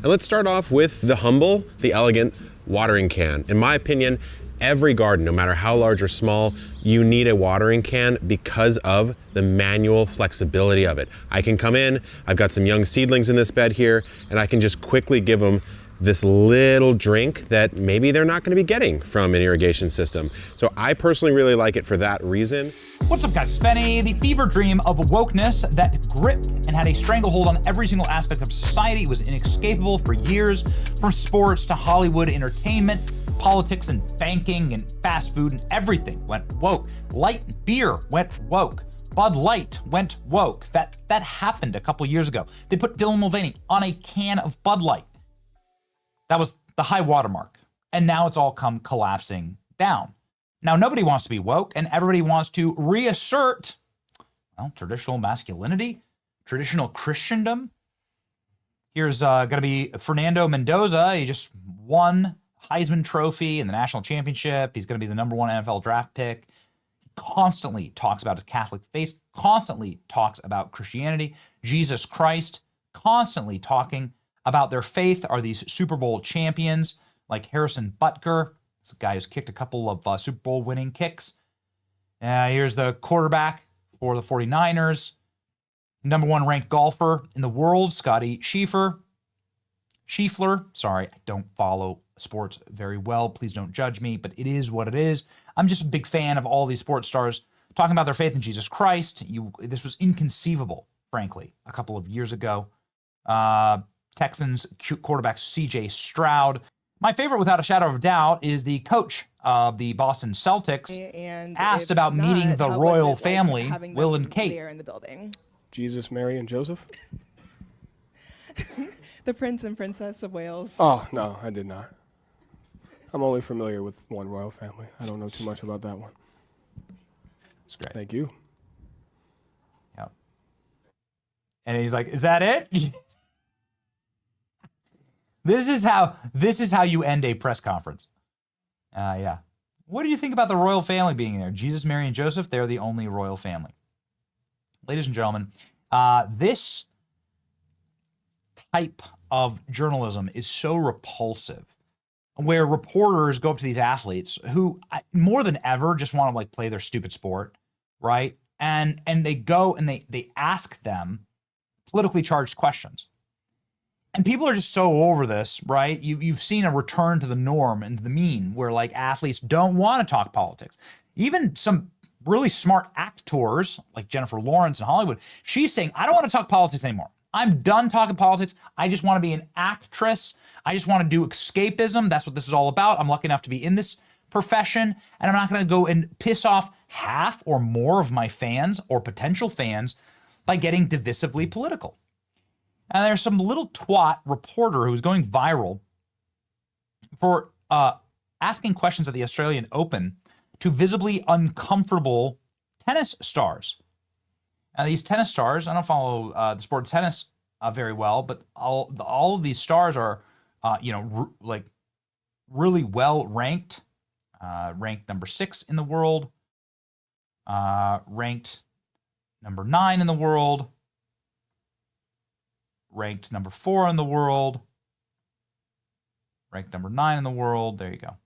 And let's start off with the humble, the elegant watering can. In my opinion, every garden, no matter how large or small, you need a watering can because of the manual flexibility of it. I can come in, I've got some young seedlings in this bed here, and I can just quickly give them this little drink that maybe they're not going to be getting from an irrigation system. So I personally really like it for that reason. What's up, guys? Spenny. The fever dream of wokeness that gripped and had a stranglehold on every single aspect of society was inescapable for years, from sports to Hollywood entertainment, politics and banking and fast food, and everything went woke. Light beer went woke. Bud Light went woke. That happened a couple years ago. They put Dylan Mulvaney on a can of Bud Light. That was the high watermark. And now it's all come collapsing down. Now, nobody wants to be woke, and everybody wants to reassert, well, traditional masculinity, traditional Christendom. Here's going to be Fernando Mendoza. He just won Heisman Trophy in the national championship. He's going to be the #1 NFL draft pick. He constantly talks about his Catholic faith, constantly talks about Christianity, Jesus Christ, constantly talking about their faith are these Super Bowl champions like Harrison Butker. This guy who's kicked a couple of Super Bowl winning kicks. Here's the quarterback for the 49ers. #1 ranked golfer in the world, Scotty Scheffler. Sorry, I don't follow sports very well. Please don't judge me, but it is what it is. I'm just a big fan of all these sports stars talking about their faith in Jesus Christ. This was inconceivable, frankly, a couple of years ago. Texans quarterback C.J. Stroud. My favorite, without a shadow of a doubt, is the coach of the Boston Celtics, and asked about meeting the royal family, Will and Kate. In the building. Jesus, Mary, and Joseph? The Prince and Princess of Wales. Oh, no, I did not. I'm only familiar with one royal family. I don't know too much about that one. That's great. Thank you. Yeah. And he's like, is that it? This is how you end a press conference. Yeah. What do you think about the royal family being there? Jesus, Mary, and Joseph, they're the only royal family. Ladies and gentlemen, this type of journalism is so repulsive, where reporters go up to these athletes who more than ever just want to play their stupid sport, right? And they go and they ask them politically charged questions. And people are just so over this, right? You've seen a return to the norm and the mean where athletes don't want to talk politics. Even some really smart actors like Jennifer Lawrence in Hollywood, she's saying, I don't want to talk politics anymore. I'm done talking politics. I just want to be an actress. I just want to do escapism. That's what this is all about. I'm lucky enough to be in this profession, and I'm not going to go and piss off half or more of my fans or potential fans by getting divisively political. And there's some little twat reporter who's going viral for asking questions at the Australian Open to visibly uncomfortable tennis stars. These tennis stars, I don't follow the sport of tennis very well, but all of these stars are, really well ranked. Ranked #6 in the world. Ranked #9 in the world. Ranked #4 in the world. Ranked #9 in the world. There you go.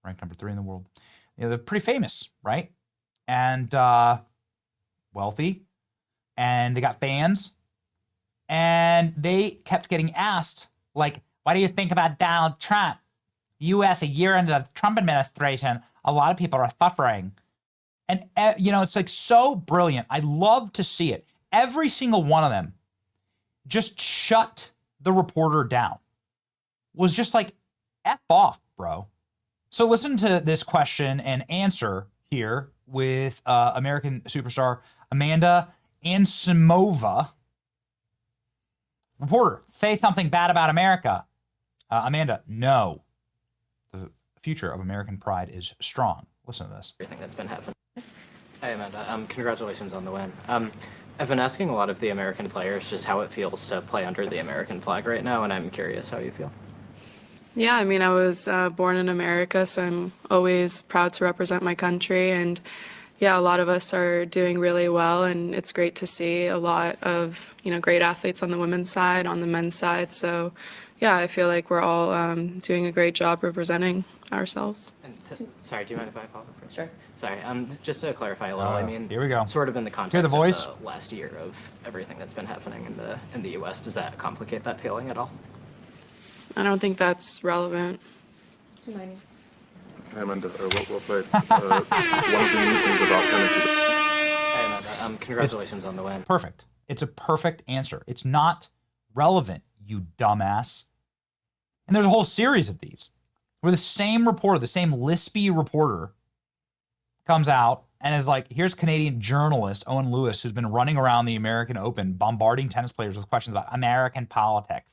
Ranked #3 in the world. They're pretty famous, right? And wealthy. And they got fans. And they kept getting asked, what do you think about Donald Trump? U.S. a year into the Trump administration, a lot of people are suffering. And, it's so brilliant. I love to see it. Every single one of them just shut the reporter down. Was just F off, bro. So listen to this question and answer here with American superstar Amanda Ansimova. Reporter, say something bad about America. Amanda, no. The future of American pride is strong. Listen to this. Everything that's been happening. Hey, Amanda. Congratulations on the win. I've been asking a lot of the American players just how it feels to play under the American flag right now, and I'm curious how you feel. Yeah, I was born in America, so I'm always proud to represent my country. And yeah, a lot of us are doing really well, and it's great to see a lot of, great athletes on the women's side, on the men's side. So yeah, I feel like we're all doing a great job representing ourselves. And sorry, do you mind if I follow up? Sure. Sorry, just to clarify a little, I mean, here we go. sort of in the Hear context the voice? of the last year of everything that's been happening in the U.S., does that complicate that feeling at all? I don't think that's relevant. Do you mind? Hey Amanda, well played. One of the new things about energy. Hey, Amanda, congratulations on the win. Perfect. It's a perfect answer. It's not relevant, you dumbass. And there's a whole series of these where the same reporter, the same lispy reporter, comes out and is like, here's Canadian journalist Owen Lewis, who's been running around the American Open bombarding tennis players with questions about American politics.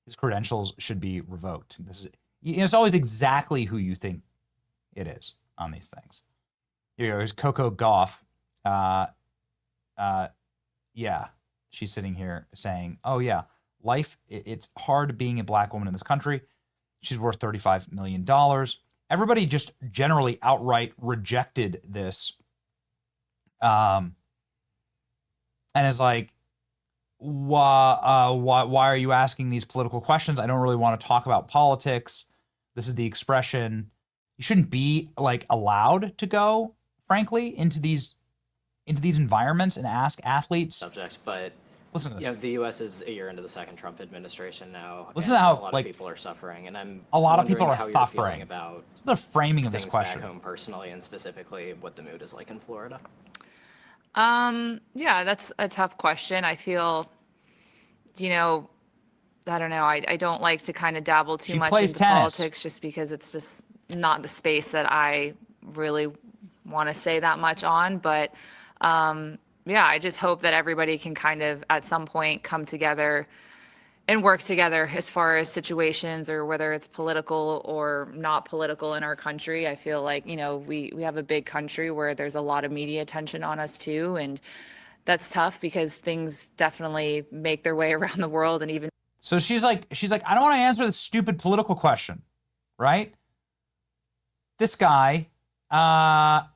His credentials should be revoked. It's always exactly who you think it is on these things. Here's Coco Gauff. Yeah, she's sitting here saying, oh yeah, life, it's hard being a black woman in this country. She's worth $35 million. Everybody just generally outright rejected this. And is like, why are you asking these political questions? I don't really want to talk about politics. This is the expression. You shouldn't be like allowed to go, frankly, into these environments and ask athletes. Subject, but listen to this. The U.S. is a year into the second Trump administration now. Listen to how a lot of people are suffering, and I'm a lot of people are how you're suffering feeling about the framing of this things question. back home personally, and specifically what the mood is like in Florida. Yeah, that's a tough question. I feel, I don't know. I don't like to kind of dabble too much into politics just because it's just not the space that I really want to say that much on. But yeah, I just hope that everybody can kind of at some point come together and work together as far as situations or whether it's political or not political in our country. I feel like, we have a big country where there's a lot of media attention on us too. And that's tough because things definitely make their way around the world. And even so she's like, I don't want to answer this stupid political question, right? This guy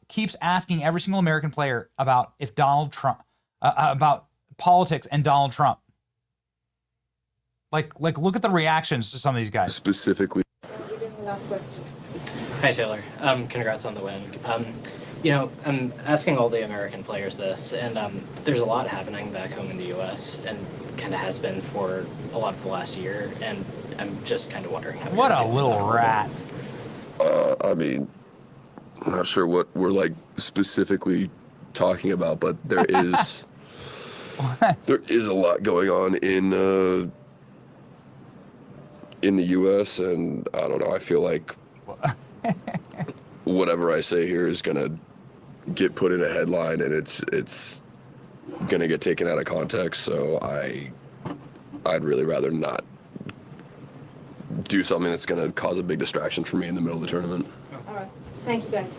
keeps asking every single American player about if Donald Trump, about politics and Donald Trump. Like, look at the reactions to some of these guys. Specifically. last question. Hi, Taylor. Congrats on the win. I'm asking all the American players this, and there's a lot happening back home in the U.S. and kind of has been for a lot of the last year, and I'm just kind of wondering how. What a little rat. I mean, I'm not sure what we're like specifically talking about, but there is there is a lot going on in the U.S. and I don't know. I feel like whatever I say here is gonna get put in a headline, and it's gonna get taken out of context. So I'd really rather not do something that's gonna cause a big distraction for me in the middle of the tournament. All right. Thank you, guys.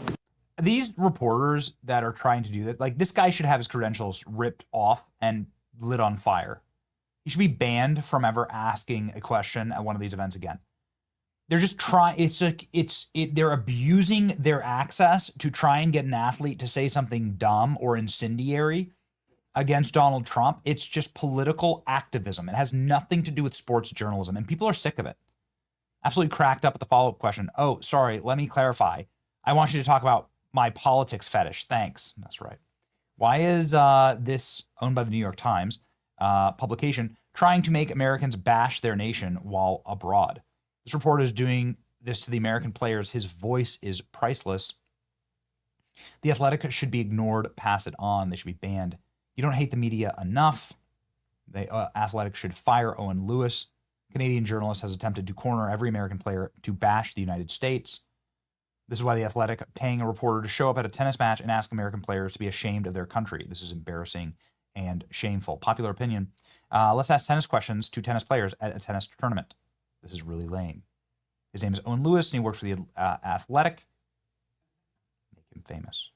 These reporters that are trying to do this, like this guy should have his credentials ripped off and lit on fire. He should be banned from ever asking a question at one of these events again. They're just trying, they're abusing their access to try and get an athlete to say something dumb or incendiary against Donald Trump. It's just political activism. It has nothing to do with sports journalism, and people are sick of it. Absolutely cracked up at the follow-up question. Oh, sorry, let me clarify. I want you to talk about my politics fetish. Thanks. That's right. Why is this, owned by the New York Times publication, trying to make Americans bash their nation while abroad? This reporter is doing this to the American players. His voice is priceless. The Athletic should be ignored, pass it on. They should be banned. You don't hate the media enough. The Athletic should fire Owen Lewis. Canadian journalist has attempted to corner every American player to bash the United States. This is why the Athletic paying a reporter to show up at a tennis match and ask American players to be ashamed of their country. This is embarrassing and shameful. Popular opinion. Let's ask tennis questions to tennis players at a tennis tournament. This is really lame. His name is Owen Lewis, and he works for the Athletic. Make him famous.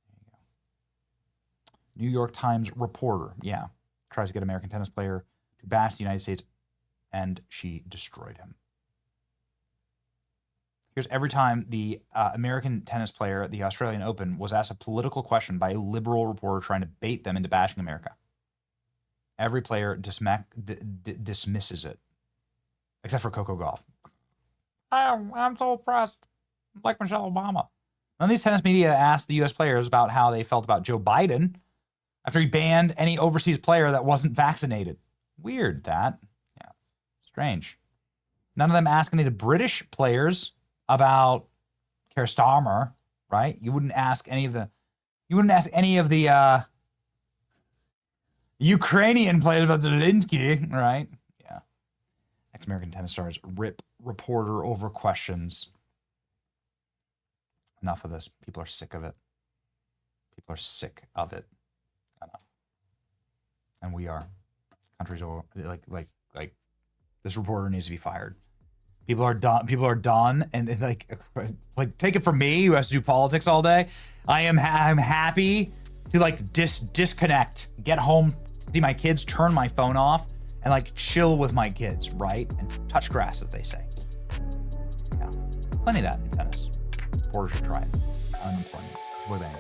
There you go. New York Times reporter, yeah, tries to get American tennis player to bash the United States, and she destroyed him. Here's every time the American tennis player at the Australian Open was asked a political question by a liberal reporter trying to bait them into bashing America. Every player dismisses it. except for Coco Gauff. I'm so oppressed. Like Michelle Obama. None of these tennis media asked the U.S. players about how they felt about Joe Biden after he banned any overseas player that wasn't vaccinated. Weird, that. Yeah, strange. None of them asked any of the British players about Keir Starmer, right? You wouldn't ask any of the Ukrainian players about Zelensky, right? Yeah. Ex-American tennis stars rip reporter over questions. Enough of this. People are sick of it. People are sick of it. Enough. And we are. Countries are like this reporter needs to be fired. People are done. People are done. And like take it from me, who has to do politics all day. I'm happy to like disconnect, get home, see my kids, turn my phone off, and like chill with my kids, right? And touch grass, as they say. Yeah, plenty of that in tennis. Reporters should try it. Unemployment. Boy band.